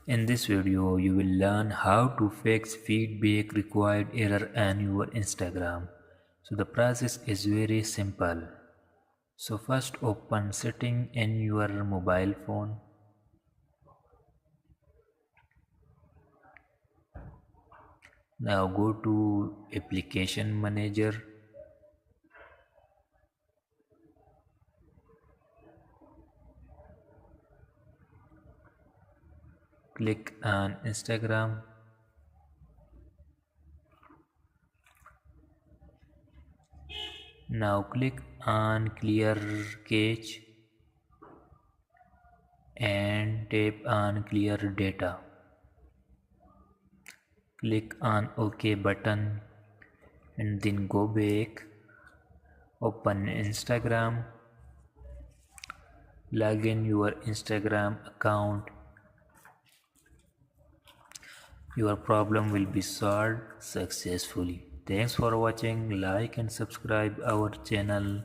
In this video, you will learn how to fix feedback required error on your Instagram. So the process is very simple. So first open setting in your mobile phone. Now go to application manager. Click on Instagram. Now click on clear cache and tap on clear data. Click on OK button and then go back. Open Instagram. Log in your Instagram account. Your problem will be solved successfully. Thanks for watching. Like and subscribe our channel.